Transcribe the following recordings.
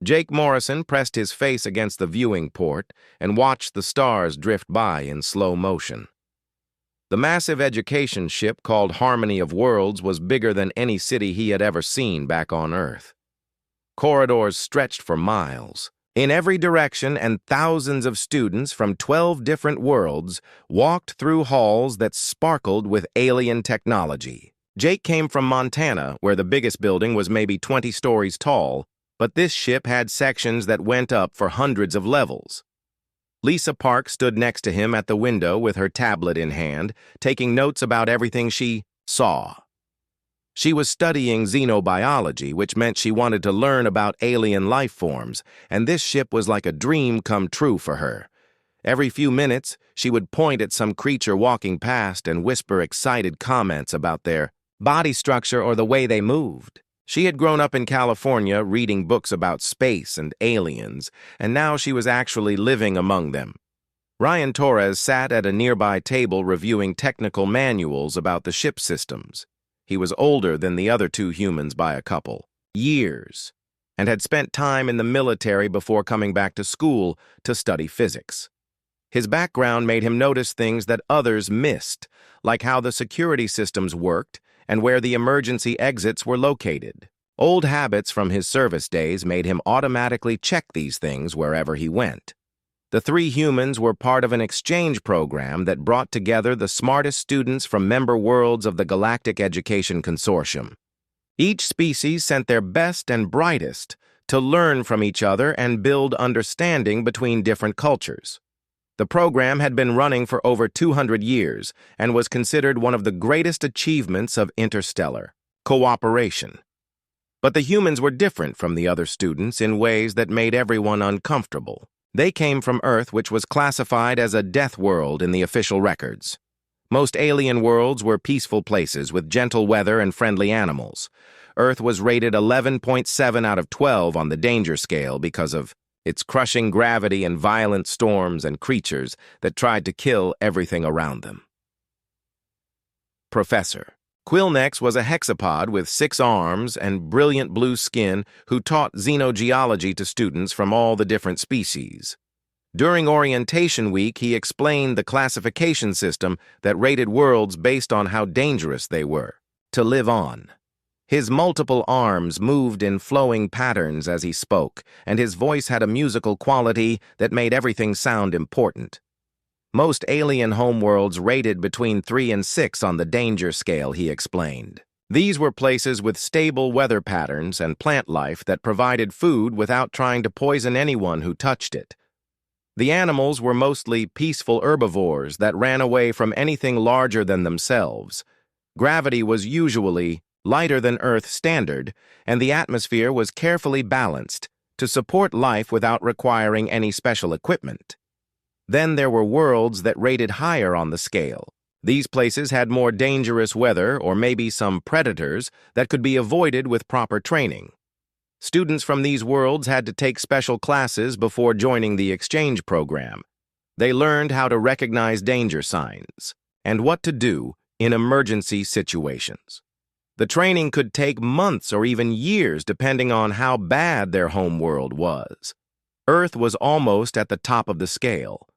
Jake Morrison pressed his face against the viewing port and watched the stars drift by in slow motion. The massive education ship called Harmony of Worlds was bigger than any city he had ever seen back on Earth. Corridors stretched for miles in every direction, and thousands of students from 12 different worlds walked through halls that sparkled with alien technology. Jake came from Montana, where the biggest building was maybe 20 stories tall, but this ship had sections that went up for hundreds of levels. Lisa Park stood next to him at the window with her tablet in hand, taking notes about everything she saw. She was studying xenobiology, which meant she wanted to learn about alien life forms, and this ship was like a dream come true for her. Every few minutes, she would point at some creature walking past and whisper excited comments about their body structure or the way they moved. She had grown up in California reading books about space and aliens, and now she was actually living among them. Ryan Torres sat at a nearby table reviewing technical manuals about the ship systems. He was older than the other two humans by a couple years, and had spent time in the military before coming back to school to study physics. His background made him notice things that others missed, like how the security systems worked and where the emergency exits were located. Old habits from his service days made him automatically check these things wherever he went. The three humans were part of an exchange program that brought together the smartest students from member worlds of the Galactic Education Consortium. Each species sent their best and brightest to learn from each other and build understanding between different cultures. The program had been running for over 200 years and was considered one of the greatest achievements of interstellar cooperation. But the humans were different from the other students in ways that made everyone uncomfortable. They came from Earth, which was classified as a death world in the official records. Most alien worlds were peaceful places with gentle weather and friendly animals. Earth was rated 11.7 out of 12 on the danger scale because of its crushing gravity and violent storms and creatures that tried to kill everything around them. Professor Quillnex was a hexapod with 6 arms and brilliant blue skin who taught xenogeology to students from all the different species. During orientation week, he explained the classification system that rated worlds based on how dangerous they were to live on. His multiple arms moved in flowing patterns as he spoke, and his voice had a musical quality that made everything sound important. Most alien homeworlds rated between 3 and 6 on the danger scale, he explained. These were places with stable weather patterns and plant life that provided food without trying to poison anyone who touched it. The animals were mostly peaceful herbivores that ran away from anything larger than themselves. Gravity was usually lighter than Earth standard, and the atmosphere was carefully balanced to support life without requiring any special equipment. Then there were worlds that rated higher on the scale. These places had more dangerous weather or maybe some predators that could be avoided with proper training. Students from these worlds had to take special classes before joining the exchange program. They learned how to recognize danger signs and what to do in emergency situations. The training could take months or even years depending on how bad their home world was. Earth was almost at the top of the scale.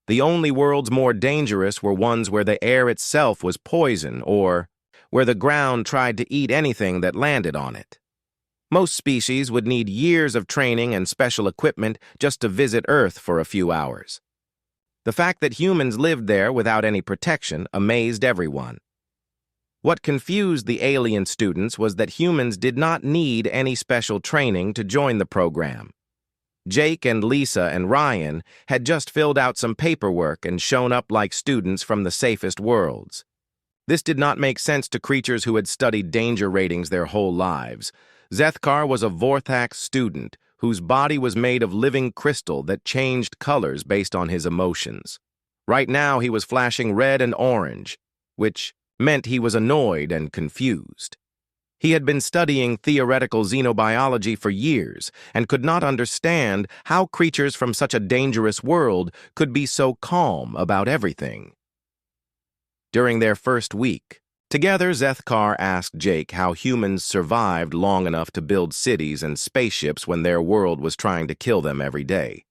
The only worlds more dangerous were ones where the air itself was poison or where the ground tried to eat anything that landed on it. Most species would need years of training and special equipment just to visit Earth for a few hours. The fact that humans lived there without any protection amazed everyone. What confused the alien students was that humans did not need any special training to join the program. Jake and Lisa and Ryan had just filled out some paperwork and shown up like students from the safest worlds. This did not make sense to creatures who had studied danger ratings their whole lives. Zethkar was a Vorthax student whose body was made of living crystal that changed colors based on his emotions. Right now he was flashing red and orange, which meant he was annoyed and confused. He had been studying theoretical xenobiology for years and could not understand how creatures from such a dangerous world could be so calm about everything. During their first week, Together, Zethkar asked Jake how humans survived long enough to build cities and spaceships when their world was trying to kill them every day.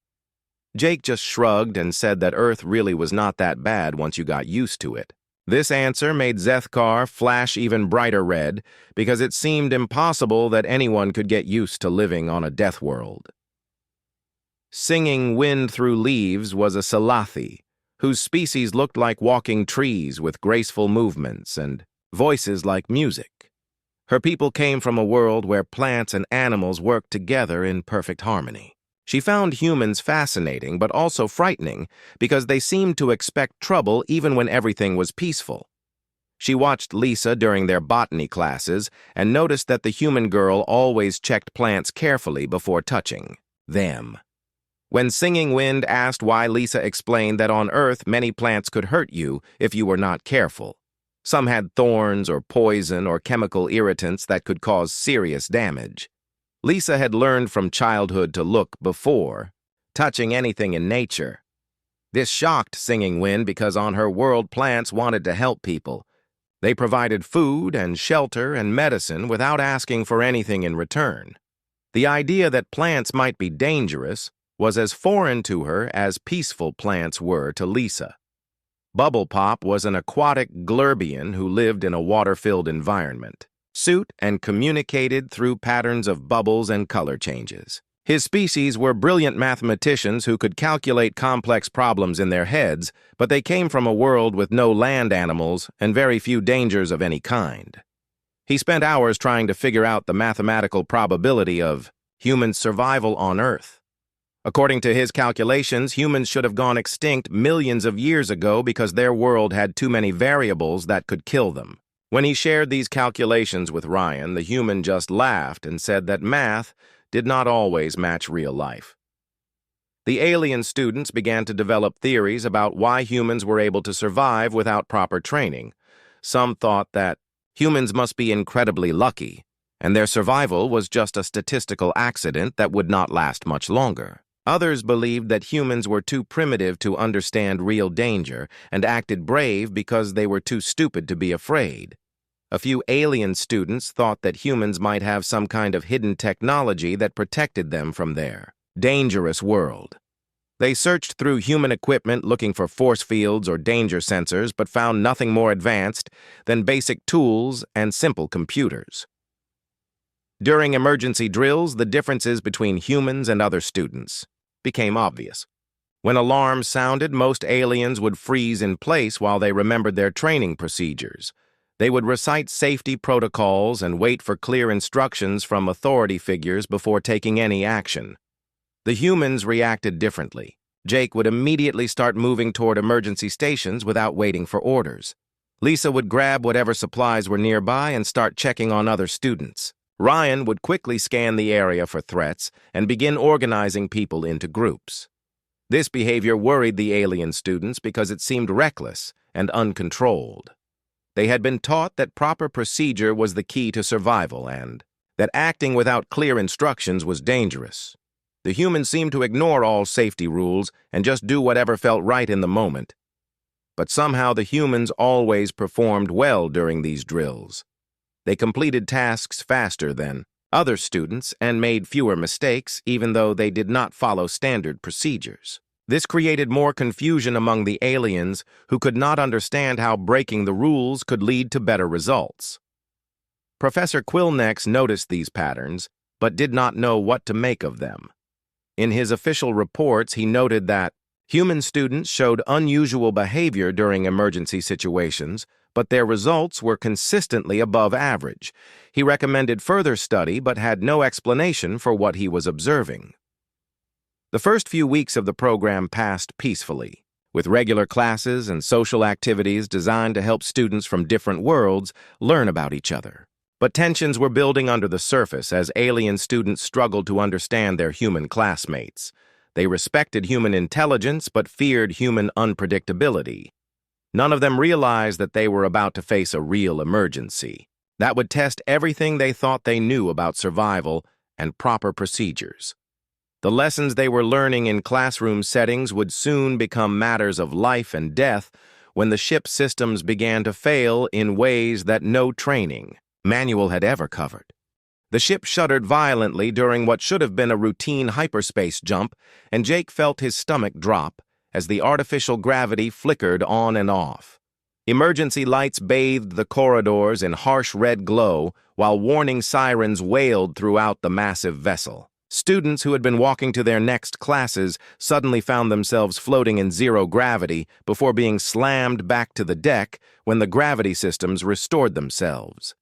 Jake just shrugged and said that Earth really was not that bad once you got used to it. This answer made Zethkar flash even brighter red because it seemed impossible that anyone could get used to living on a death world. Singing wind through leaves was a Salathi, whose species looked like walking trees with graceful movements and voices like music. Her people came from a world where plants and animals worked together in perfect harmony. She found humans fascinating but also frightening because they seemed to expect trouble even when everything was peaceful. She watched Lisa during their botany classes and noticed that the human girl always checked plants carefully before touching them. When Singing Wind asked why, Lisa explained that on Earth many plants could hurt you if you were not careful. Some had thorns or poison or chemical irritants that could cause serious damage. Lisa had learned from childhood to look before touching anything in nature. This shocked Singing Wind because on her world plants wanted to help people. They provided food and shelter and medicine without asking for anything in return. The idea that plants might be dangerous was as foreign to her as peaceful plants were to Lisa. Bubble Pop was an aquatic glurbian who lived in a water-filled environment, suit and communicated through patterns of bubbles and color changes. His species were brilliant mathematicians who could calculate complex problems in their heads, but they came from a world with no land animals and very few dangers of any kind. He spent hours trying to figure out the mathematical probability of human survival on Earth. According to his calculations, humans should have gone extinct millions of years ago because their world had too many variables that could kill them. When he shared these calculations with Ryan, the human just laughed and said that math did not always match real life. The alien students began to develop theories about why humans were able to survive without proper training. Some thought that humans must be incredibly lucky, and their survival was just a statistical accident that would not last much longer. Others believed that humans were too primitive to understand real danger and acted brave because they were too stupid to be afraid. A few alien students thought that humans might have some kind of hidden technology that protected them from their dangerous world. They searched through human equipment looking for force fields or danger sensors, but found nothing more advanced than basic tools and simple computers. During emergency drills, the differences between humans and other students became obvious. When alarms sounded, most aliens would freeze in place while they remembered their training procedures. They would recite safety protocols and wait for clear instructions from authority figures before taking any action. The humans reacted differently. Jake would immediately start moving toward emergency stations without waiting for orders. Lisa would grab whatever supplies were nearby and start checking on other students. Ryan would quickly scan the area for threats and begin organizing people into groups. This behavior worried the alien students because it seemed reckless and uncontrolled. They had been taught that proper procedure was the key to survival and that acting without clear instructions was dangerous. The humans seemed to ignore all safety rules and just do whatever felt right in the moment. But somehow the humans always performed well during these drills. They completed tasks faster than other students and made fewer mistakes, even though they did not follow standard procedures. This created more confusion among the aliens who could not understand how breaking the rules could lead to better results. Professor Quillnex noticed these patterns, but did not know what to make of them. In his official reports, he noted that human students showed unusual behavior during emergency situations, but their results were consistently above average. He recommended further study but had no explanation for what he was observing. The first few weeks of the program passed peacefully, with regular classes and social activities designed to help students from different worlds learn about each other. But tensions were building under the surface as alien students struggled to understand their human classmates. They respected human intelligence but feared human unpredictability. None of them realized that they were about to face a real emergency that would test everything they thought they knew about survival and proper procedures. The lessons they were learning in classroom settings would soon become matters of life and death when the ship's systems began to fail in ways that no training manual had ever covered. The ship shuddered violently during what should have been a routine hyperspace jump, and Jake felt his stomach drop as the artificial gravity flickered on and off. Emergency lights bathed the corridors in harsh red glow, while warning sirens wailed throughout the massive vessel. Students who had been walking to their next classes suddenly found themselves floating in zero gravity before being slammed back to the deck when the gravity systems restored themselves.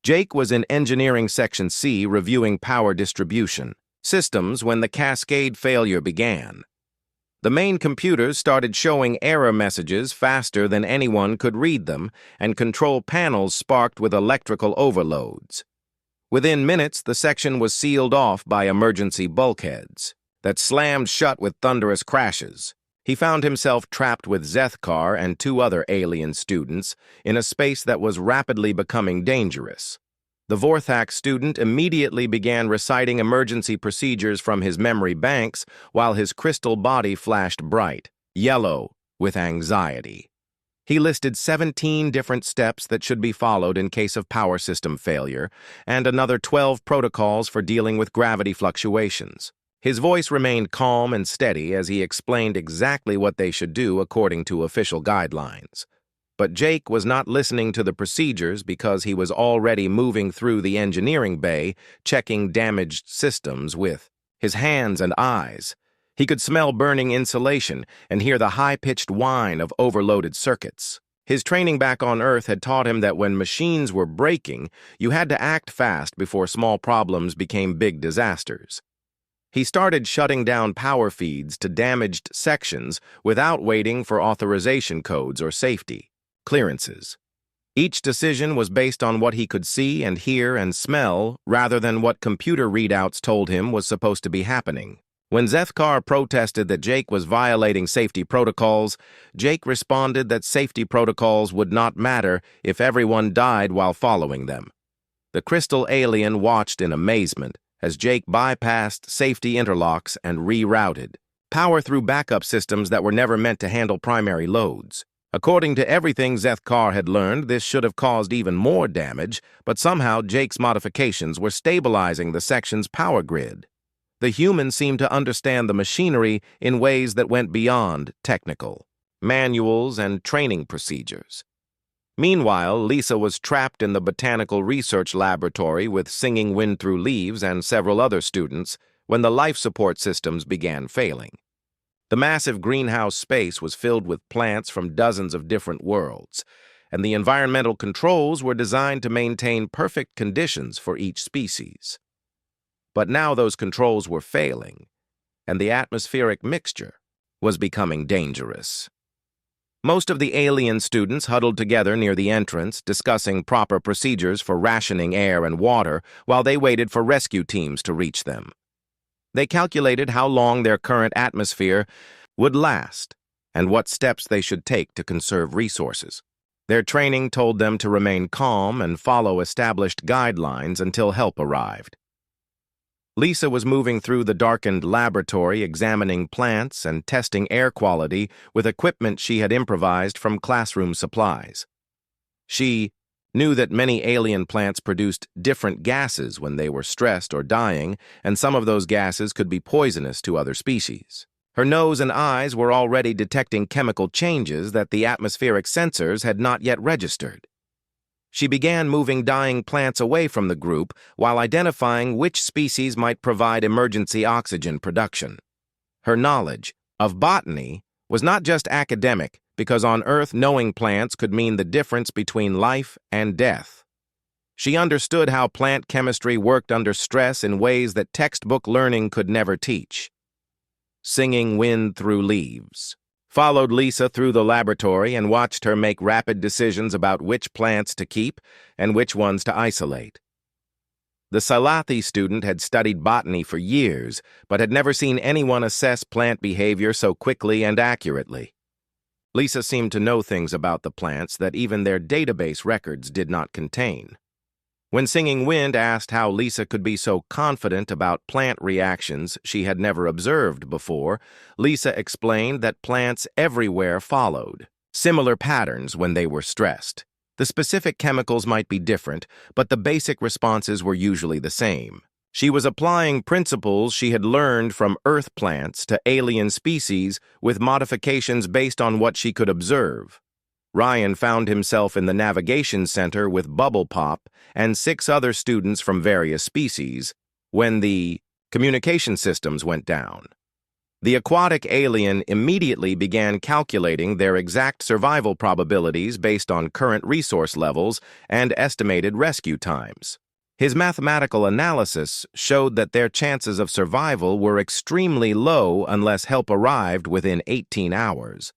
Jake was in Engineering Section C reviewing power distribution systems when the cascade failure began. The main computers started showing error messages faster than anyone could read them, and control panels sparked with electrical overloads. Within minutes, the section was sealed off by emergency bulkheads that slammed shut with thunderous crashes. He found himself trapped with Zethkar and 2 other alien students in a space that was rapidly becoming dangerous. The Vorthak student immediately began reciting emergency procedures from his memory banks while his crystal body flashed bright, yellow, with anxiety. He listed 17 different steps that should be followed in case of power system failure, and another 12 protocols for dealing with gravity fluctuations. His voice remained calm and steady as he explained exactly what they should do according to official guidelines. But Jake was not listening to the procedures because he was already moving through the engineering bay, checking damaged systems with his hands and eyes. He could smell burning insulation and hear the high-pitched whine of overloaded circuits. His training back on Earth had taught him that when machines were breaking, you had to act fast before small problems became big disasters. He started shutting down power feeds to damaged sections without waiting for authorization codes or safety clearances. Each decision was based on what he could see and hear and smell rather than what computer readouts told him was supposed to be happening. When Zethkar protested that Jake was violating safety protocols, Jake responded that safety protocols would not matter if everyone died while following them. The crystal alien watched in amazement as Jake bypassed safety interlocks and rerouted power through backup systems that were never meant to handle primary loads. According to everything Zethkar had learned, this should have caused even more damage, but somehow Jake's modifications were stabilizing the section's power grid. The humans seemed to understand the machinery in ways that went beyond technical manuals and training procedures. Meanwhile, Lisa was trapped in the botanical research laboratory with Singing Wind Through Leaves and several other students when the life support systems began failing. The massive greenhouse space was filled with plants from dozens of different worlds, and the environmental controls were designed to maintain perfect conditions for each species. But now those controls were failing, and the atmospheric mixture was becoming dangerous. Most of the alien students huddled together near the entrance, discussing proper procedures for rationing air and water while they waited for rescue teams to reach them. They calculated how long their current atmosphere would last and what steps they should take to conserve resources. Their training told them to remain calm and follow established guidelines until help arrived. Lisa was moving through the darkened laboratory, examining plants and testing air quality with equipment she had improvised from classroom supplies. She knew that many alien plants produced different gases when they were stressed or dying, and some of those gases could be poisonous to other species. Her nose and eyes were already detecting chemical changes that the atmospheric sensors had not yet registered. She began moving dying plants away from the group while identifying which species might provide emergency oxygen production. Her knowledge of botany was not just academic, because on Earth knowing plants could mean the difference between life and death. She understood how plant chemistry worked under stress in ways that textbook learning could never teach. Singing Wind Through Leaves followed Lisa through the laboratory and watched her make rapid decisions about which plants to keep and which ones to isolate. The Salathi student had studied botany for years, but had never seen anyone assess plant behavior so quickly and accurately. Lisa seemed to know things about the plants that even their database records did not contain. When Singing Wind asked how Lisa could be so confident about plant reactions she had never observed before, Lisa explained that plants everywhere followed similar patterns when they were stressed. The specific chemicals might be different, but the basic responses were usually the same. She was applying principles she had learned from Earth plants to alien species with modifications based on what she could observe. Ryan found himself in the navigation center with Bubble Pop and 6 other students from various species when the communication systems went down. The aquatic alien immediately began calculating their exact survival probabilities based on current resource levels and estimated rescue times. His mathematical analysis showed that their chances of survival were extremely low unless help arrived within 18 hours.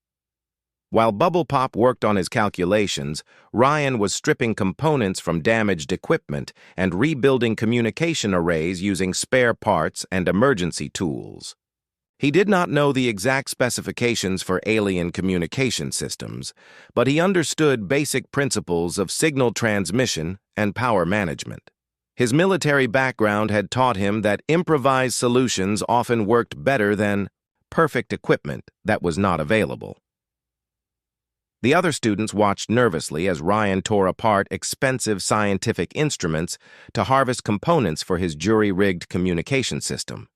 While Bubble Pop worked on his calculations, Ryan was stripping components from damaged equipment and rebuilding communication arrays using spare parts and emergency tools. He did not know the exact specifications for alien communication systems, but he understood basic principles of signal transmission and power management. His military background had taught him that improvised solutions often worked better than perfect equipment that was not available. The other students watched nervously as Ryan tore apart expensive scientific instruments to harvest components for his jury-rigged communication system.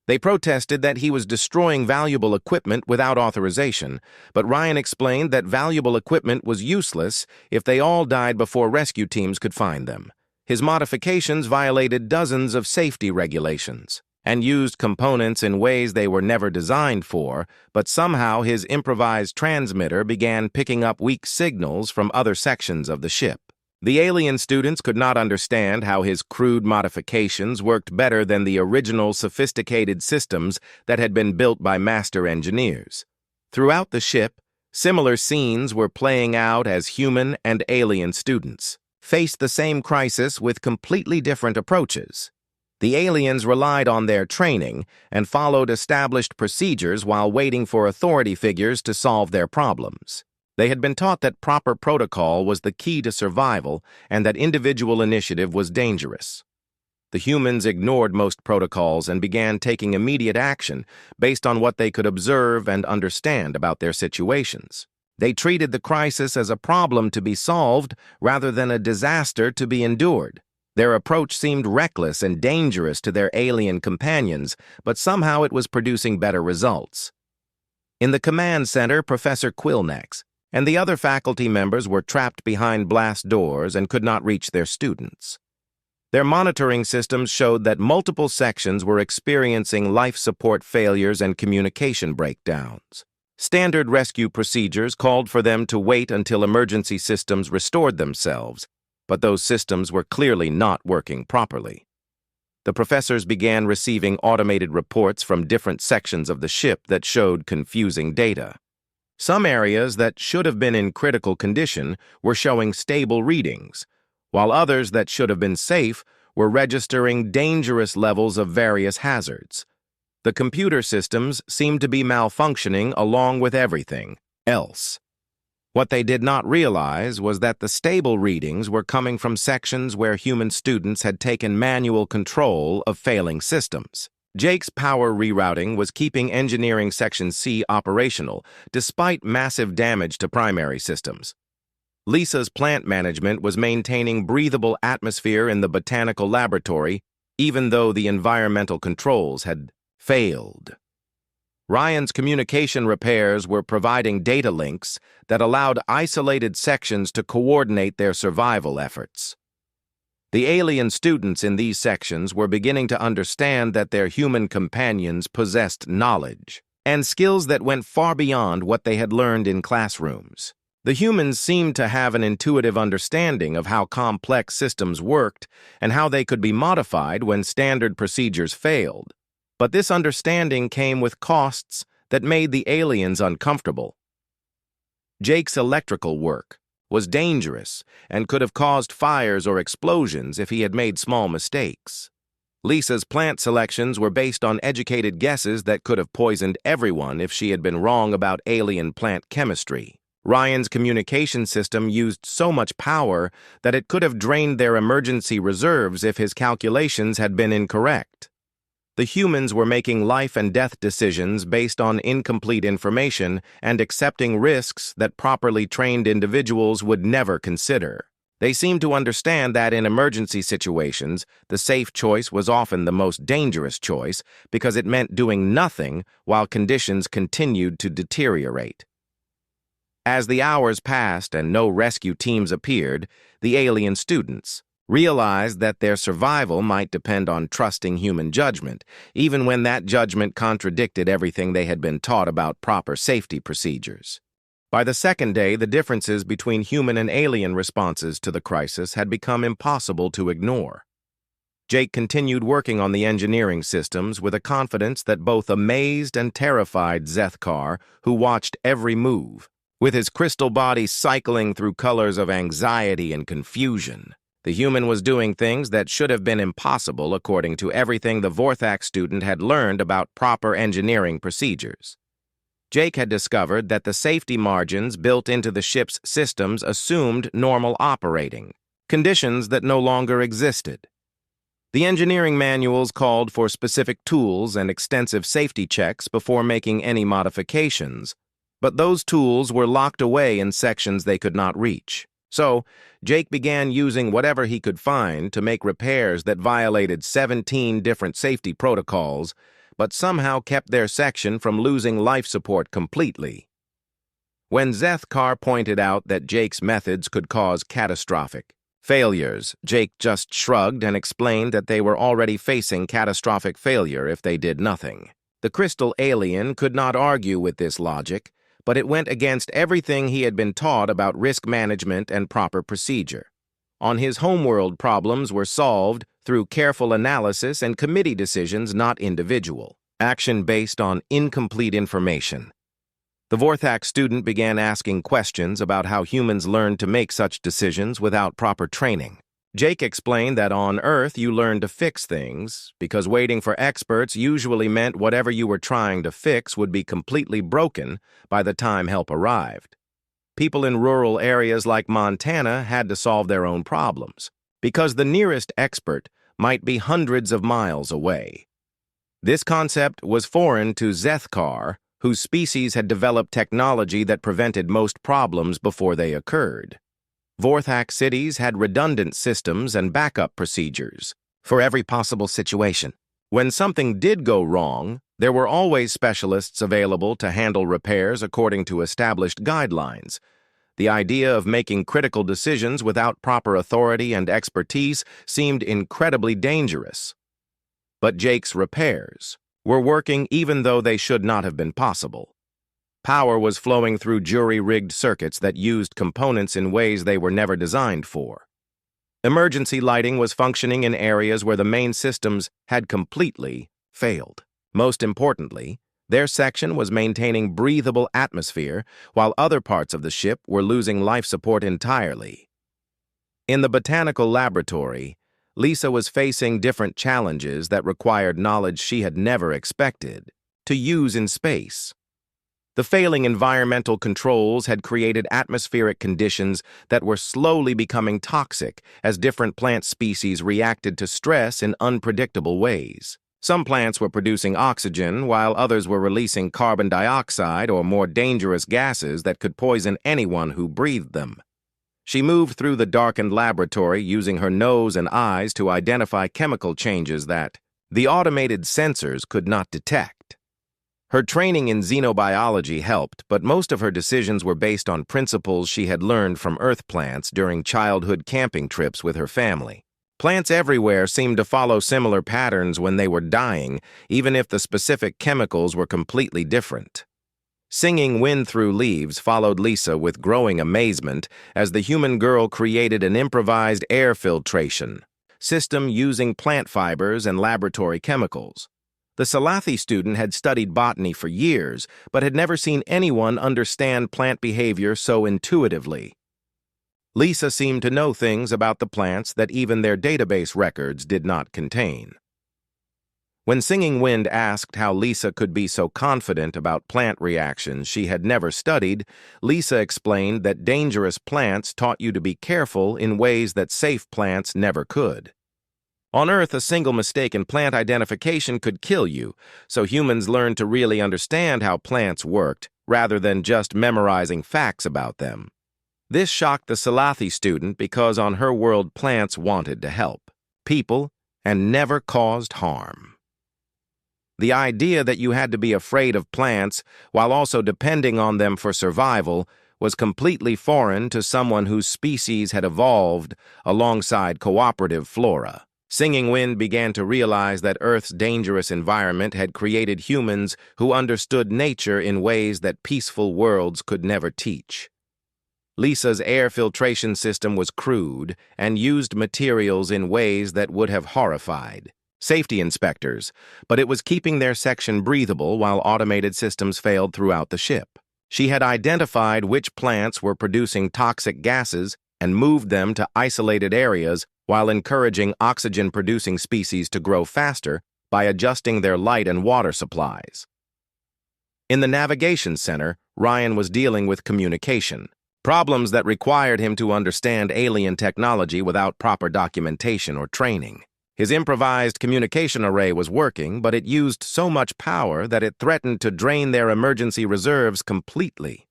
They protested that he was destroying valuable equipment without authorization, but Ryan explained that valuable equipment was useless if they all died before rescue teams could find them. His modifications violated dozens of safety regulations and used components in ways they were never designed for, but somehow his improvised transmitter began picking up weak signals from other sections of the ship. The alien students could not understand how his crude modifications worked better than the original sophisticated systems that had been built by master engineers. Throughout the ship, similar scenes were playing out as human and alien students faced the same crisis with completely different approaches. The aliens relied on their training and followed established procedures while waiting for authority figures to solve their problems. They had been taught that proper protocol was the key to survival and that individual initiative was dangerous. The humans ignored most protocols and began taking immediate action based on what they could observe and understand about their situations. They treated the crisis as a problem to be solved rather than a disaster to be endured. Their approach seemed reckless and dangerous to their alien companions, but somehow it was producing better results. In the command center, Professor Quillnex and the other faculty members were trapped behind blast doors and could not reach their students. Their monitoring systems showed that multiple sections were experiencing life support failures and communication breakdowns. Standard rescue procedures called for them to wait until emergency systems restored themselves, but those systems were clearly not working properly. The professors began receiving automated reports from different sections of the ship that showed confusing data. Some areas that should have been in critical condition were showing stable readings, while others that should have been safe were registering dangerous levels of various hazards. The computer systems seemed to be malfunctioning along with everything else. What they did not realize was that the stable readings were coming from sections where human students had taken manual control of failing systems. Jake's power rerouting was keeping Engineering Section C operational, despite massive damage to primary systems. Lisa's plant management was maintaining breathable atmosphere in the botanical laboratory, even though the environmental controls had failed. Ryan's communication repairs were providing data links that allowed isolated sections to coordinate their survival efforts. The alien students in these sections were beginning to understand that their human companions possessed knowledge and skills that went far beyond what they had learned in classrooms. The humans seemed to have an intuitive understanding of how complex systems worked and how they could be modified when standard procedures failed. But this understanding came with costs that made the aliens uncomfortable. Jake's electrical work was dangerous and could have caused fires or explosions if he had made small mistakes. Lisa's plant selections were based on educated guesses that could have poisoned everyone if she had been wrong about alien plant chemistry. Ryan's communication system used so much power that it could have drained their emergency reserves if his calculations had been incorrect. The humans were making life and death decisions based on incomplete information and accepting risks that properly trained individuals would never consider. They seemed to understand that in emergency situations, the safe choice was often the most dangerous choice because it meant doing nothing while conditions continued to deteriorate. As the hours passed and no rescue teams appeared, the alien students realized that their survival might depend on trusting human judgment, even when that judgment contradicted everything they had been taught about proper safety procedures. By the second day, the differences between human and alien responses to the crisis had become impossible to ignore. Jake continued working on the engineering systems with a confidence that both amazed and terrified Zethkar, who watched every move. With his crystal body cycling through colors of anxiety and confusion, the human was doing things that should have been impossible according to everything the Vorthak student had learned about proper engineering procedures. Jake had discovered that the safety margins built into the ship's systems assumed normal operating, conditions that no longer existed. The engineering manuals called for specific tools and extensive safety checks before making any modifications, but those tools were locked away in sections they could not reach. So, Jake began using whatever he could find to make repairs that violated 17 different safety protocols, but somehow kept their section from losing life support completely. When Zethkar pointed out that Jake's methods could cause catastrophic failures, Jake just shrugged and explained that they were already facing catastrophic failure if they did nothing. The crystal alien could not argue with this logic, but it went against everything he had been taught about risk management and proper procedure. On his homeworld, problems were solved through careful analysis and committee decisions, not individual action based on incomplete information. The Vorthak student began asking questions about how humans learned to make such decisions without proper training. Jake explained that on Earth you learned to fix things, because waiting for experts usually meant whatever you were trying to fix would be completely broken by the time help arrived. People in rural areas like Montana had to solve their own problems, because the nearest expert might be hundreds of miles away. This concept was foreign to Zethkar, whose species had developed technology that prevented most problems before they occurred. Vorthak cities had redundant systems and backup procedures for every possible situation. When something did go wrong, there were always specialists available to handle repairs according to established guidelines. The idea of making critical decisions without proper authority and expertise seemed incredibly dangerous. But Jake's repairs were working even though they should not have been possible. Power was flowing through jury-rigged circuits that used components in ways they were never designed for. Emergency lighting was functioning in areas where the main systems had completely failed. Most importantly, their section was maintaining breathable atmosphere, while other parts of the ship were losing life support entirely. In the botanical laboratory, Lisa was facing different challenges that required knowledge she had never expected to use in space. The failing environmental controls had created atmospheric conditions that were slowly becoming toxic as different plant species reacted to stress in unpredictable ways. Some plants were producing oxygen, while others were releasing carbon dioxide or more dangerous gases that could poison anyone who breathed them. She moved through the darkened laboratory using her nose and eyes to identify chemical changes that the automated sensors could not detect. Her training in xenobiology helped, but most of her decisions were based on principles she had learned from Earth plants during childhood camping trips with her family. Plants everywhere seemed to follow similar patterns when they were dying, even if the specific chemicals were completely different. Singing Wind Through Leaves followed Lisa with growing amazement as the human girl created an improvised air filtration system using plant fibers and laboratory chemicals. The Salathi student had studied botany for years, but had never seen anyone understand plant behavior so intuitively. Lisa seemed to know things about the plants that even their database records did not contain. When Singing Wind asked how Lisa could be so confident about plant reactions she had never studied, Lisa explained that dangerous plants taught you to be careful in ways that safe plants never could. On Earth, a single mistake in plant identification could kill you, so humans learned to really understand how plants worked, rather than just memorizing facts about them. This shocked the Salathi student because on her world plants wanted to help people and never caused harm. The idea that you had to be afraid of plants while also depending on them for survival was completely foreign to someone whose species had evolved alongside cooperative flora. Singing Wind began to realize that Earth's dangerous environment had created humans who understood nature in ways that peaceful worlds could never teach. Lisa's air filtration system was crude and used materials in ways that would have horrified safety inspectors, but it was keeping their section breathable while automated systems failed throughout the ship. She had identified which plants were producing toxic gases and moved them to isolated areas while encouraging oxygen-producing species to grow faster by adjusting their light and water supplies. In the navigation center, Ryan was dealing with communication, problems that required him to understand alien technology without proper documentation or training. His improvised communication array was working, but it used so much power that it threatened to drain their emergency reserves completely.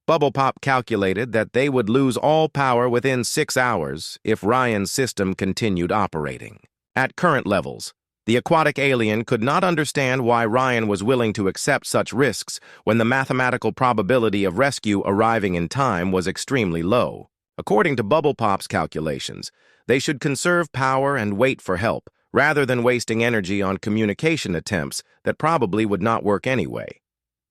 Bubble Pop calculated that they would lose all power within 6 hours if Ryan's system continued operating. At current levels, the aquatic alien could not understand why Ryan was willing to accept such risks when the mathematical probability of rescue arriving in time was extremely low. According to Bubble Pop's calculations, they should conserve power and wait for help, rather than wasting energy on communication attempts that probably would not work anyway.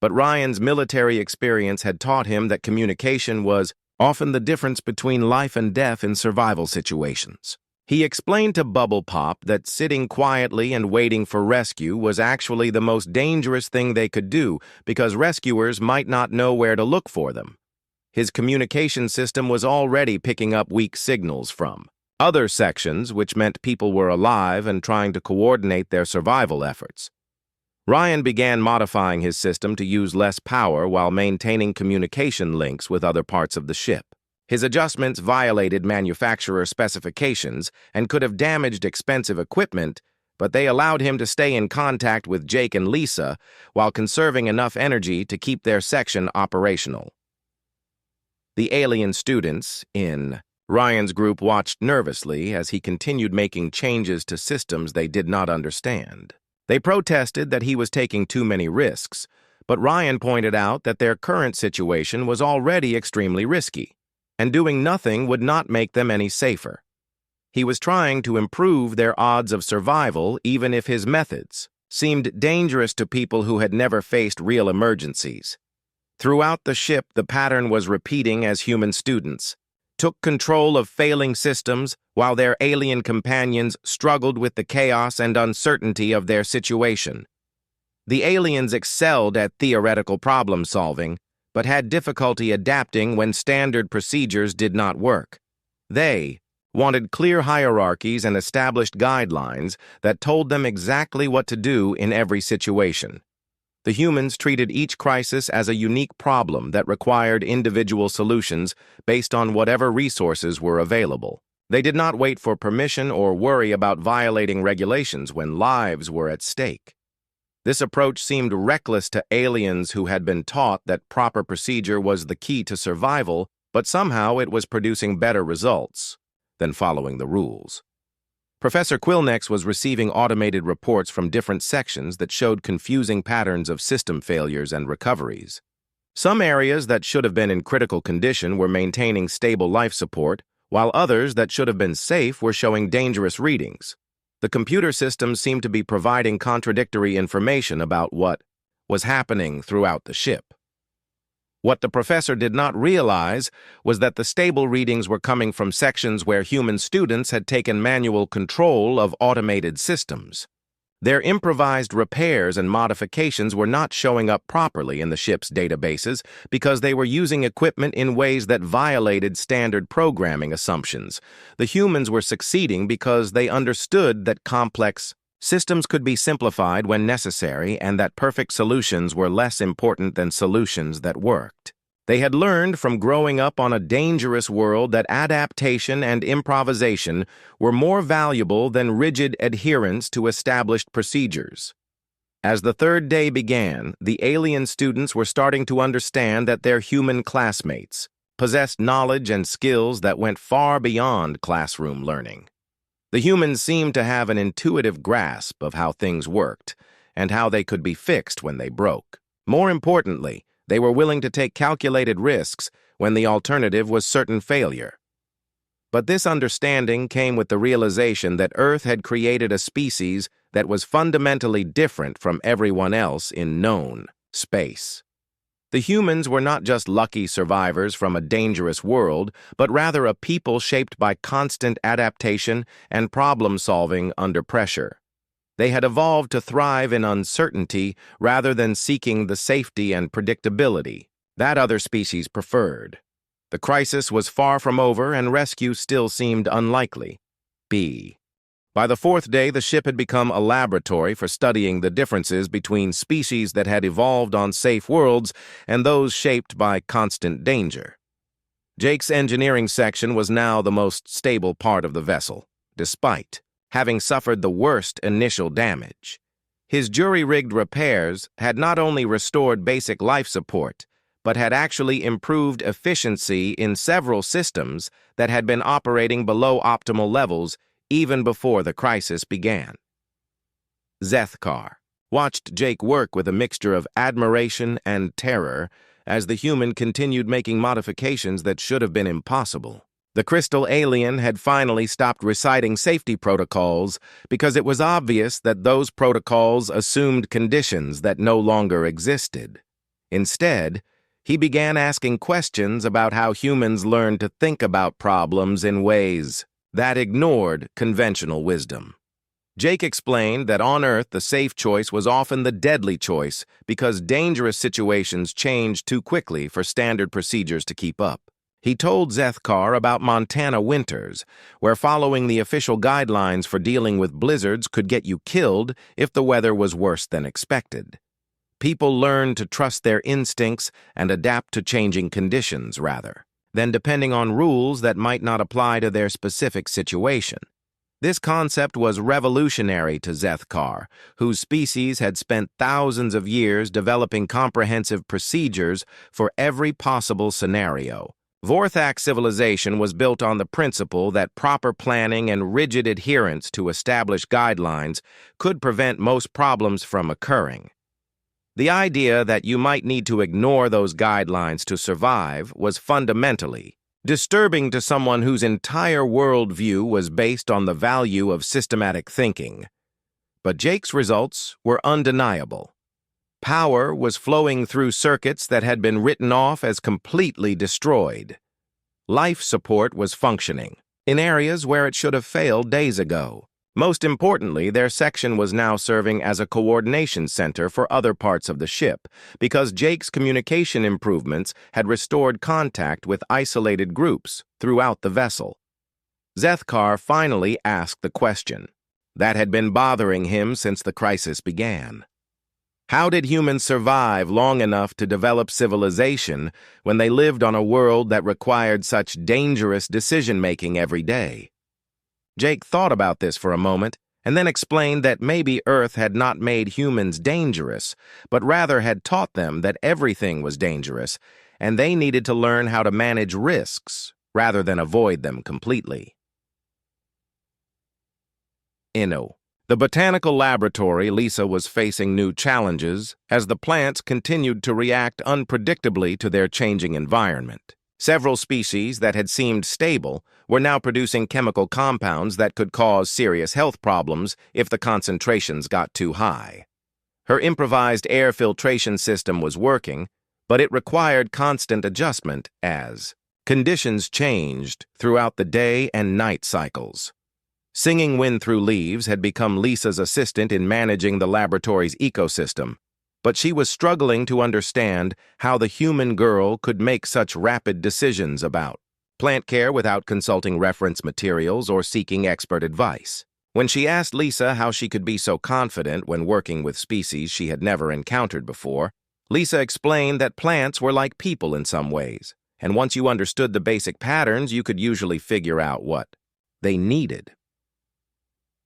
But Ryan's military experience had taught him that communication was often the difference between life and death in survival situations. He explained to Bubble Pop that sitting quietly and waiting for rescue was actually the most dangerous thing they could do because rescuers might not know where to look for them. His communication system was already picking up weak signals from other sections, which meant people were alive and trying to coordinate their survival efforts. Ryan began modifying his system to use less power while maintaining communication links with other parts of the ship. His adjustments violated manufacturer specifications and could have damaged expensive equipment, but they allowed him to stay in contact with Jake and Lisa while conserving enough energy to keep their section operational. The alien students in Ryan's group watched nervously as he continued making changes to systems they did not understand. They protested that he was taking too many risks, but Ryan pointed out that their current situation was already extremely risky, and doing nothing would not make them any safer. He was trying to improve their odds of survival even if his methods seemed dangerous to people who had never faced real emergencies. Throughout the ship, the pattern was repeating as human students took control of failing systems while their alien companions struggled with the chaos and uncertainty of their situation. The aliens excelled at theoretical problem-solving, but had difficulty adapting when standard procedures did not work. They wanted clear hierarchies and established guidelines that told them exactly what to do in every situation. The humans treated each crisis as a unique problem that required individual solutions based on whatever resources were available. They did not wait for permission or worry about violating regulations when lives were at stake. This approach seemed reckless to aliens who had been taught that proper procedure was the key to survival, but somehow it was producing better results than following the rules. Professor Quillnex was receiving automated reports from different sections that showed confusing patterns of system failures and recoveries. Some areas that should have been in critical condition were maintaining stable life support, while others that should have been safe were showing dangerous readings. The computer systems seemed to be providing contradictory information about what was happening throughout the ship. What the professor did not realize was that the stable readings were coming from sections where human students had taken manual control of automated systems. Their improvised repairs and modifications were not showing up properly in the ship's databases because they were using equipment in ways that violated standard programming assumptions. The humans were succeeding because they understood that complex systems could be simplified when necessary and that perfect solutions were less important than solutions that worked. They had learned from growing up on a dangerous world that adaptation and improvisation were more valuable than rigid adherence to established procedures. As the third day began, the alien students were starting to understand that their human classmates possessed knowledge and skills that went far beyond classroom learning. The humans seemed to have an intuitive grasp of how things worked and how they could be fixed when they broke. More importantly, they were willing to take calculated risks when the alternative was certain failure. But this understanding came with the realization that Earth had created a species that was fundamentally different from everyone else in known space. The humans were not just lucky survivors from a dangerous world, but rather a people shaped by constant adaptation and problem-solving under pressure. They had evolved to thrive in uncertainty rather than seeking the safety and predictability that other species preferred. The crisis was far from over and rescue still seemed unlikely. By the fourth day, the ship had become a laboratory for studying the differences between species that had evolved on safe worlds and those shaped by constant danger. Jake's engineering section was now the most stable part of the vessel, despite having suffered the worst initial damage. His jury-rigged repairs had not only restored basic life support, but had actually improved efficiency in several systems that had been operating below optimal levels even before the crisis began. Zethkar watched Jake work with a mixture of admiration and terror as the human continued making modifications that should have been impossible. The crystal alien had finally stopped reciting safety protocols because it was obvious that those protocols assumed conditions that no longer existed. Instead, he began asking questions about how humans learned to think about problems in ways that ignored conventional wisdom. Jake explained that on Earth the safe choice was often the deadly choice because dangerous situations changed too quickly for standard procedures to keep up. He told Zethkar about Montana winters, where following the official guidelines for dealing with blizzards could get you killed if the weather was worse than expected. People learn to trust their instincts and adapt to changing conditions, rather than depending on rules that might not apply to their specific situation. This concept was revolutionary to Zethkar, whose species had spent thousands of years developing comprehensive procedures for every possible scenario. Vorthak civilization was built on the principle that proper planning and rigid adherence to established guidelines could prevent most problems from occurring. The idea that you might need to ignore those guidelines to survive was fundamentally disturbing to someone whose entire worldview was based on the value of systematic thinking. But Jake's results were undeniable. Power was flowing through circuits that had been written off as completely destroyed. Life support was functioning in areas where it should have failed days ago. Most importantly, their section was now serving as a coordination center for other parts of the ship because Jake's communication improvements had restored contact with isolated groups throughout the vessel. Zethkar finally asked the question that had been bothering him since the crisis began. How did humans survive long enough to develop civilization when they lived on a world that required such dangerous decision-making every day? Jake thought about this for a moment and then explained that maybe Earth had not made humans dangerous, but rather had taught them that everything was dangerous, and they needed to learn how to manage risks rather than avoid them completely. Inno. The botanical laboratory, Lisa was facing new challenges as the plants continued to react unpredictably to their changing environment. Several species that had seemed stable were now producing chemical compounds that could cause serious health problems if the concentrations got too high. Her improvised air filtration system was working, but it required constant adjustment as conditions changed throughout the day and night cycles. Singing Wind Through Leaves had become Lisa's assistant in managing the laboratory's ecosystem, but she was struggling to understand how the human girl could make such rapid decisions about plant care without consulting reference materials or seeking expert advice. When she asked Lisa how she could be so confident when working with species she had never encountered before, Lisa explained that plants were like people in some ways, and once you understood the basic patterns, you could usually figure out what they needed.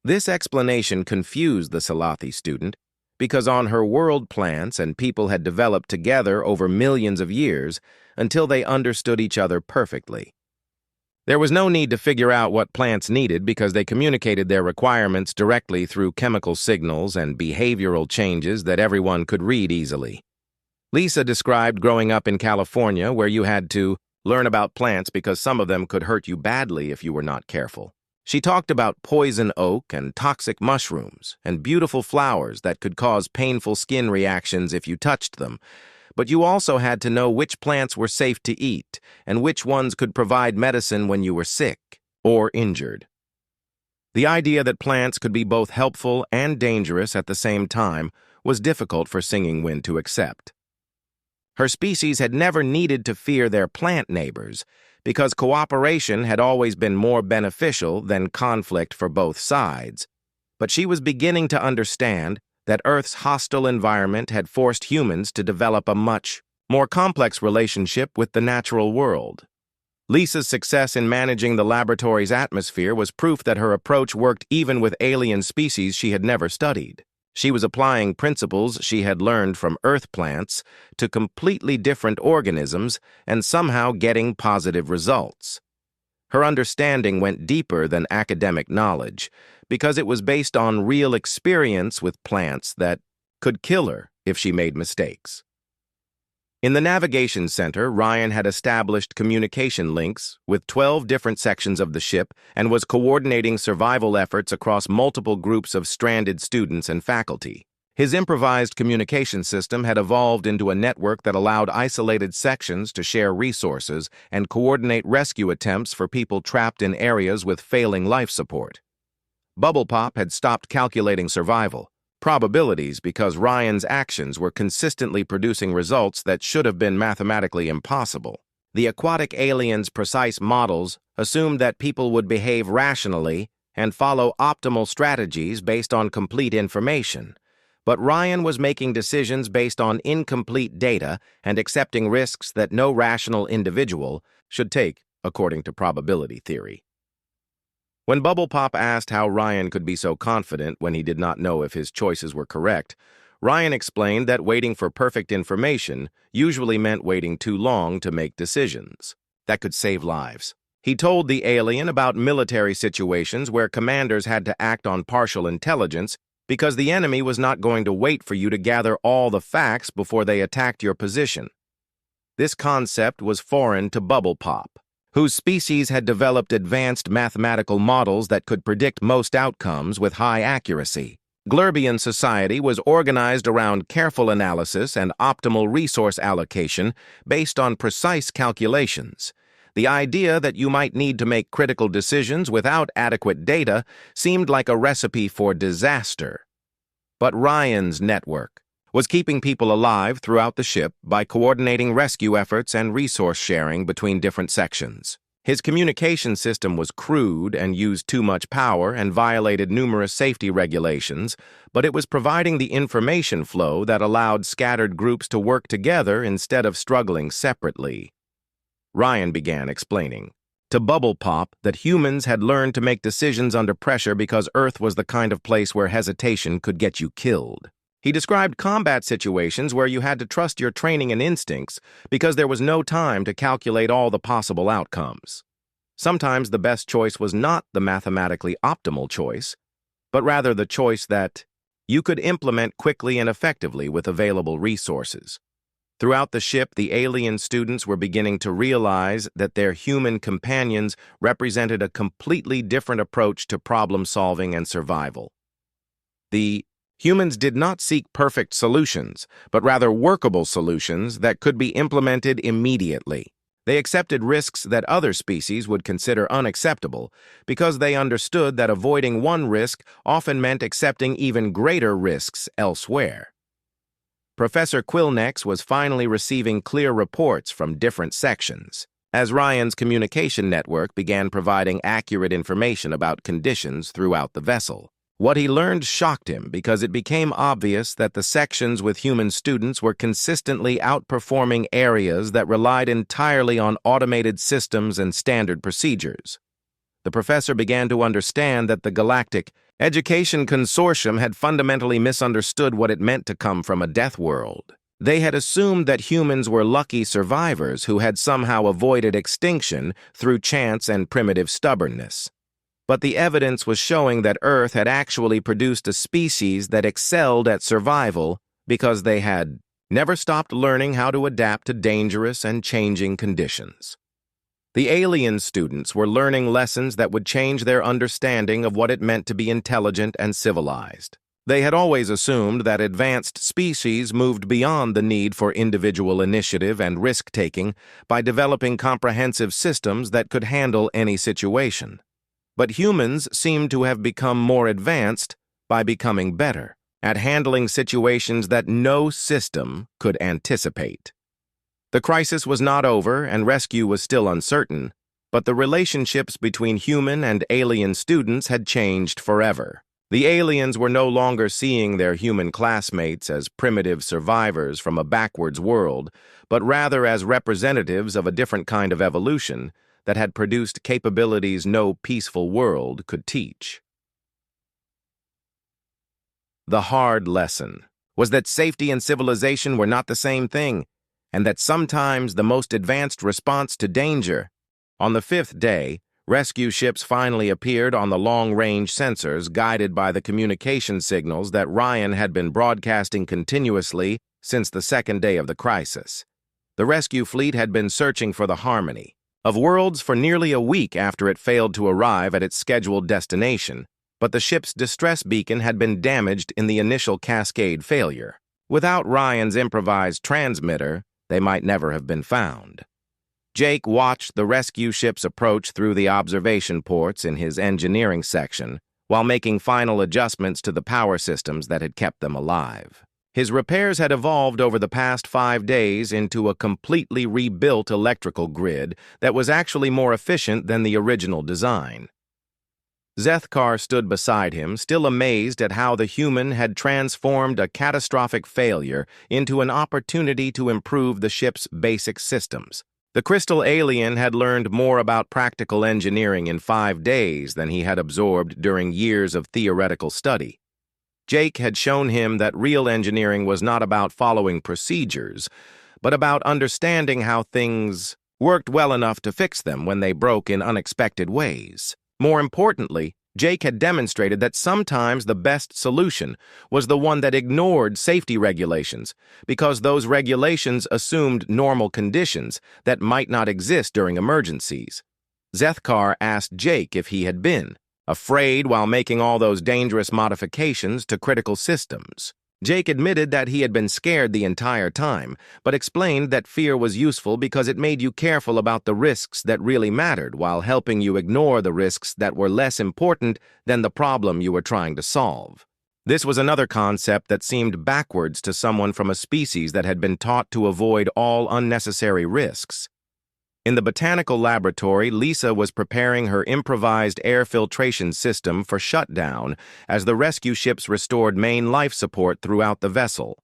This explanation confused the Salathi student because on her world plants and people had developed together over millions of years until they understood each other perfectly. There was no need to figure out what plants needed because they communicated their requirements directly through chemical signals and behavioral changes that everyone could read easily. Lisa described growing up in California where you had to learn about plants because some of them could hurt you badly if you were not careful. She talked about poison oak and toxic mushrooms and beautiful flowers that could cause painful skin reactions if you touched them, but you also had to know which plants were safe to eat and which ones could provide medicine when you were sick or injured. The idea that plants could be both helpful and dangerous at the same time was difficult for Singing Wind to accept. Her species had never needed to fear their plant neighbors because cooperation had always been more beneficial than conflict for both sides. But she was beginning to understand that Earth's hostile environment had forced humans to develop a much more complex relationship with the natural world. Lisa's success in managing the laboratory's atmosphere was proof that her approach worked even with alien species she had never studied. She was applying principles she had learned from Earth plants to completely different organisms and somehow getting positive results. Her understanding went deeper than academic knowledge because it was based on real experience with plants that could kill her if she made mistakes. In the Navigation Center, Ryan had established communication links with 12 different sections of the ship and was coordinating survival efforts across multiple groups of stranded students and faculty. His improvised communication system had evolved into a network that allowed isolated sections to share resources and coordinate rescue attempts for people trapped in areas with failing life support. Bubble Pop had stopped calculating survival probabilities because Ryan's actions were consistently producing results that should have been mathematically impossible. The aquatic aliens' precise models assumed that people would behave rationally and follow optimal strategies based on complete information, but Ryan was making decisions based on incomplete data and accepting risks that no rational individual should take according to probability theory. When Bubble Pop asked how Ryan could be so confident when he did not know if his choices were correct, Ryan explained that waiting for perfect information usually meant waiting too long to make decisions that could save lives. He told the alien about military situations where commanders had to act on partial intelligence because the enemy was not going to wait for you to gather all the facts before they attacked your position. This concept was foreign to Bubble Pop, whose species had developed advanced mathematical models that could predict most outcomes with high accuracy. Glurbian society was organized around careful analysis and optimal resource allocation based on precise calculations. The idea that you might need to make critical decisions without adequate data seemed like a recipe for disaster. But Ryan's network was keeping people alive throughout the ship by coordinating rescue efforts and resource sharing between different sections. His communication system was crude and used too much power and violated numerous safety regulations, but it was providing the information flow that allowed scattered groups to work together instead of struggling separately. Ryan began explaining to Bubble Pop that humans had learned to make decisions under pressure because Earth was the kind of place where hesitation could get you killed. He described combat situations where you had to trust your training and instincts because there was no time to calculate all the possible outcomes. Sometimes the best choice was not the mathematically optimal choice, but rather the choice that you could implement quickly and effectively with available resources. Throughout the ship, the alien students were beginning to realize that their human companions represented a completely different approach to problem-solving and survival. The humans did not seek perfect solutions, but rather workable solutions that could be implemented immediately. They accepted risks that other species would consider unacceptable because they understood that avoiding one risk often meant accepting even greater risks elsewhere. Professor Quillnex was finally receiving clear reports from different sections, as Ryan's communication network began providing accurate information about conditions throughout the vessel. What he learned shocked him because it became obvious that the sections with human students were consistently outperforming areas that relied entirely on automated systems and standard procedures. The professor began to understand that the Galactic Education Consortium had fundamentally misunderstood what it meant to come from a death world. They had assumed that humans were lucky survivors who had somehow avoided extinction through chance and primitive stubbornness. But the evidence was showing that Earth had actually produced a species that excelled at survival because they had never stopped learning how to adapt to dangerous and changing conditions. The alien students were learning lessons that would change their understanding of what it meant to be intelligent and civilized. They had always assumed that advanced species moved beyond the need for individual initiative and risk-taking by developing comprehensive systems that could handle any situation. But humans seemed to have become more advanced by becoming better at handling situations that no system could anticipate. The crisis was not over and rescue was still uncertain, but the relationships between human and alien students had changed forever. The aliens were no longer seeing their human classmates as primitive survivors from a backwards world, but rather as representatives of a different kind of evolution that had produced capabilities no peaceful world could teach. The hard lesson was that safety and civilization were not the same thing, and that sometimes the most advanced response to danger. On the 5th day, rescue ships finally appeared on the long-range sensors guided by the communication signals that Ryan had been broadcasting continuously since the 2nd day of the crisis. The rescue fleet had been searching for the Harmony of Worlds for nearly a week after it failed to arrive at its scheduled destination, but the ship's distress beacon had been damaged in the initial cascade failure. Without Ryan's improvised transmitter, they might never have been found. Jake watched the rescue ships approach through the observation ports in his engineering section while making final adjustments to the power systems that had kept them alive. His repairs had evolved over the past 5 days into a completely rebuilt electrical grid that was actually more efficient than the original design. Zethkar stood beside him, still amazed at how the human had transformed a catastrophic failure into an opportunity to improve the ship's basic systems. The crystal alien had learned more about practical engineering in 5 days than he had absorbed during years of theoretical study. Jake had shown him that real engineering was not about following procedures, but about understanding how things worked well enough to fix them when they broke in unexpected ways. More importantly, Jake had demonstrated that sometimes the best solution was the one that ignored safety regulations, because those regulations assumed normal conditions that might not exist during emergencies. Zethkar asked Jake if he had been afraid while making all those dangerous modifications to critical systems. Jake admitted that he had been scared the entire time, but explained that fear was useful because it made you careful about the risks that really mattered while helping you ignore the risks that were less important than the problem you were trying to solve. This was another concept that seemed backwards to someone from a species that had been taught to avoid all unnecessary risks. In the botanical laboratory, Lisa was preparing her improvised air filtration system for shutdown as the rescue ships restored main life support throughout the vessel.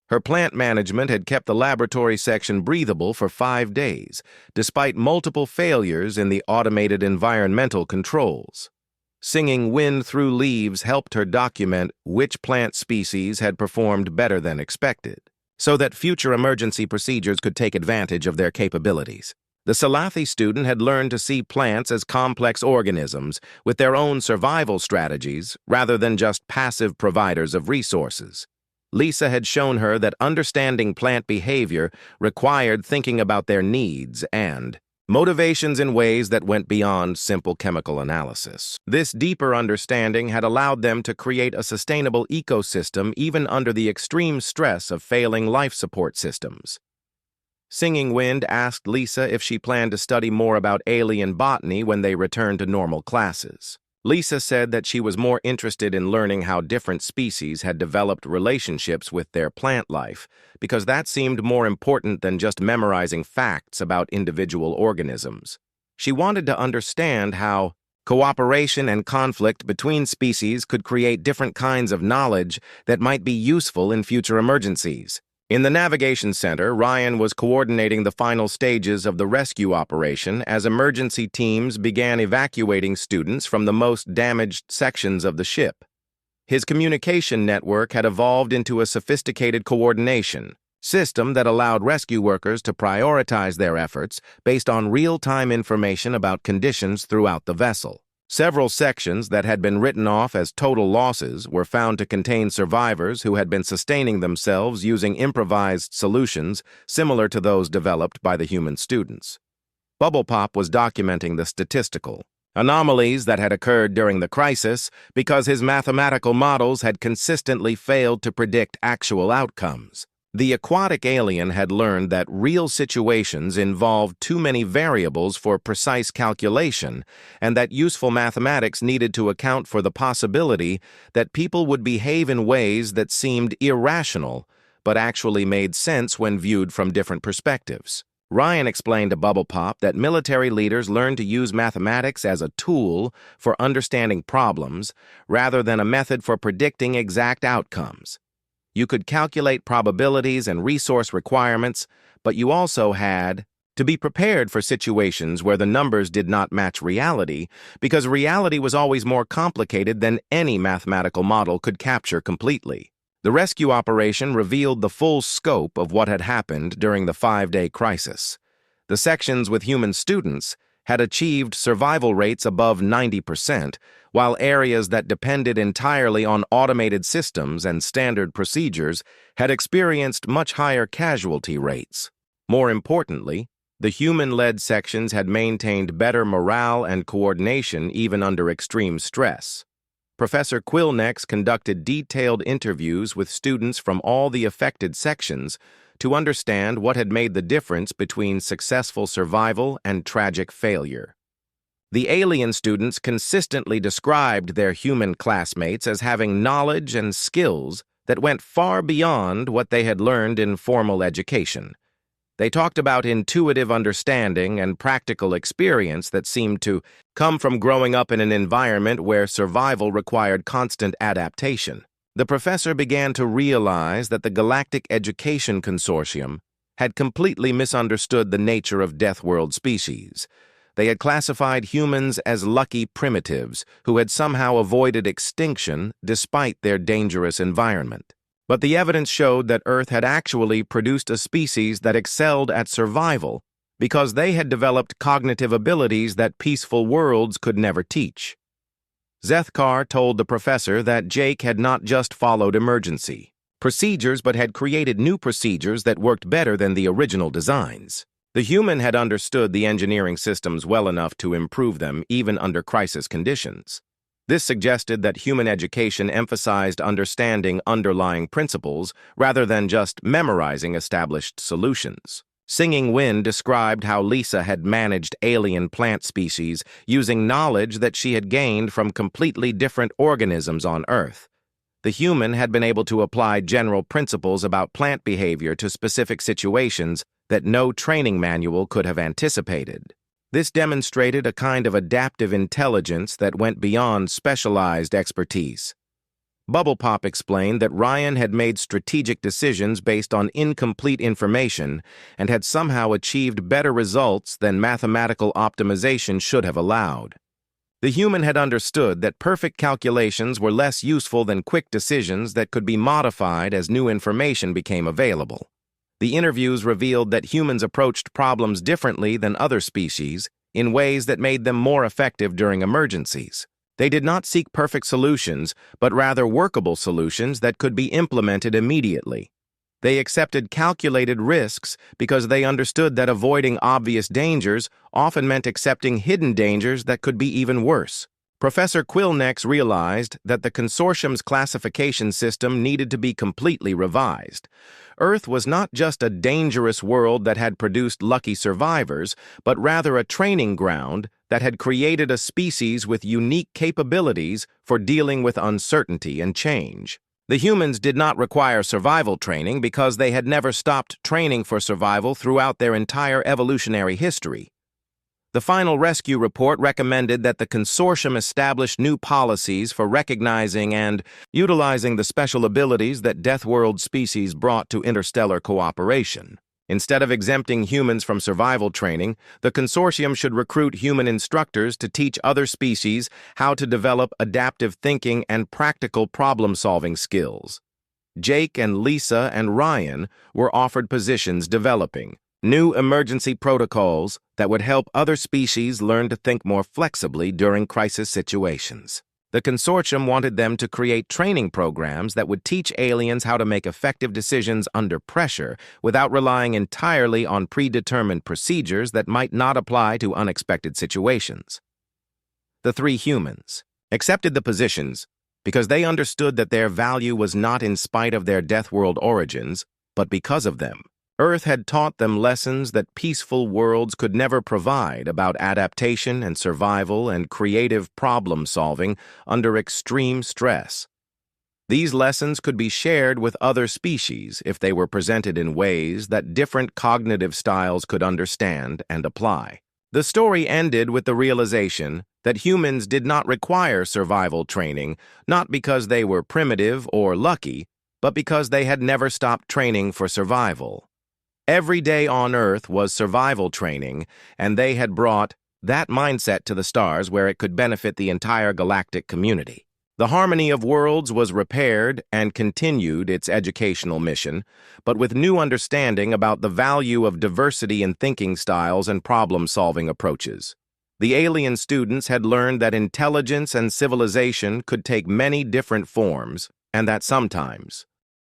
Her plant management had kept the laboratory section breathable for 5 days, despite multiple failures in the automated environmental controls. Singing Wind Through Leaves helped her document which plant species had performed better than expected, so that future emergency procedures could take advantage of their capabilities. The Salathi student had learned to see plants as complex organisms with their own survival strategies rather than just passive providers of resources. Lisa had shown her that understanding plant behavior required thinking about their needs and motivations in ways that went beyond simple chemical analysis. This deeper understanding had allowed them to create a sustainable ecosystem even under the extreme stress of failing life support systems. Singing Wind asked Lisa if she planned to study more about alien botany when they returned to normal classes. Lisa said that she was more interested in learning how different species had developed relationships with their plant life, because that seemed more important than just memorizing facts about individual organisms. She wanted to understand how Cooperation and conflict between species could create different kinds of knowledge that might be useful in future emergencies. In the Navigation Center, Ryan was coordinating the final stages of the rescue operation as emergency teams began evacuating students from the most damaged sections of the ship. His communication network had evolved into a sophisticated coordination system that allowed rescue workers to prioritize their efforts based on real-time information about conditions throughout the vessel. Several sections that had been written off as total losses were found to contain survivors who had been sustaining themselves using improvised solutions similar to those developed by the human students. Bubble Pop was documenting the statistical anomalies that had occurred during the crisis because his mathematical models had consistently failed to predict actual outcomes. The aquatic alien had learned that real situations involved too many variables for precise calculation, and that useful mathematics needed to account for the possibility that people would behave in ways that seemed irrational, but actually made sense when viewed from different perspectives. Ryan explained to Bubble Pop that military leaders learn to use mathematics as a tool for understanding problems, rather than a method for predicting exact outcomes. You could calculate probabilities and resource requirements, but you also had to be prepared for situations where the numbers did not match reality, because reality was always more complicated than any mathematical model could capture completely. The rescue operation revealed the full scope of what had happened during the 5-day crisis. The sections with human students had achieved survival rates above 90%, while areas that depended entirely on automated systems and standard procedures had experienced much higher casualty rates. More importantly, the human-led sections had maintained better morale and coordination even under extreme stress. Professor Quillnex conducted detailed interviews with students from all the affected sections to understand what had made the difference between successful survival and tragic failure. The alien students consistently described their human classmates as having knowledge and skills that went far beyond what they had learned in formal education. They talked about intuitive understanding and practical experience that seemed to come from growing up in an environment where survival required constant adaptation. The professor began to realize that the Galactic Education Consortium had completely misunderstood the nature of Deathworld species. They had classified humans as lucky primitives who had somehow avoided extinction despite their dangerous environment. But the evidence showed that Earth had actually produced a species that excelled at survival because they had developed cognitive abilities that peaceful worlds could never teach. Zethkar told the professor that Jake had not just followed emergency procedures but had created new procedures that worked better than the original designs. The human had understood the engineering systems well enough to improve them even under crisis conditions. This suggested that human education emphasized understanding underlying principles rather than just memorizing established solutions. Singing Wind described how Lisa had managed alien plant species using knowledge that she had gained from completely different organisms on Earth. The human had been able to apply general principles about plant behavior to specific situations that no training manual could have anticipated. This demonstrated a kind of adaptive intelligence that went beyond specialized expertise. Bubble Pop explained that Ryan had made strategic decisions based on incomplete information and had somehow achieved better results than mathematical optimization should have allowed. The human had understood that perfect calculations were less useful than quick decisions that could be modified as new information became available. The interviews revealed that humans approached problems differently than other species in ways that made them more effective during emergencies. They did not seek perfect solutions, but rather workable solutions that could be implemented immediately. They accepted calculated risks because they understood that avoiding obvious dangers often meant accepting hidden dangers that could be even worse. Professor Quillnex realized that the consortium's classification system needed to be completely revised. Earth was not just a dangerous world that had produced lucky survivors, but rather a training ground that had created a species with unique capabilities for dealing with uncertainty and change. The humans did not require survival training because they had never stopped training for survival throughout their entire evolutionary history. The final rescue report recommended that the consortium establish new policies for recognizing and utilizing the special abilities that Deathworld species brought to interstellar cooperation. Instead of exempting humans from survival training, the consortium should recruit human instructors to teach other species how to develop adaptive thinking and practical problem-solving skills. Jake and Lisa and Ryan were offered positions developing new emergency protocols that would help other species learn to think more flexibly during crisis situations. The consortium wanted them to create training programs that would teach aliens how to make effective decisions under pressure without relying entirely on predetermined procedures that might not apply to unexpected situations. The three humans accepted the positions because they understood that their value was not in spite of their Deathworld origins, but because of them. Earth had taught them lessons that peaceful worlds could never provide about adaptation and survival and creative problem-solving under extreme stress. These lessons could be shared with other species if they were presented in ways that different cognitive styles could understand and apply. The story ended with the realization that humans did not require survival training, not because they were primitive or lucky, but because they had never stopped training for survival. Every day on Earth was survival training, and they had brought that mindset to the stars where it could benefit the entire galactic community. The harmony of worlds was repaired and continued its educational mission, but with new understanding about the value of diversity in thinking styles and problem-solving approaches. The alien students had learned that intelligence and civilization could take many different forms, and that sometimes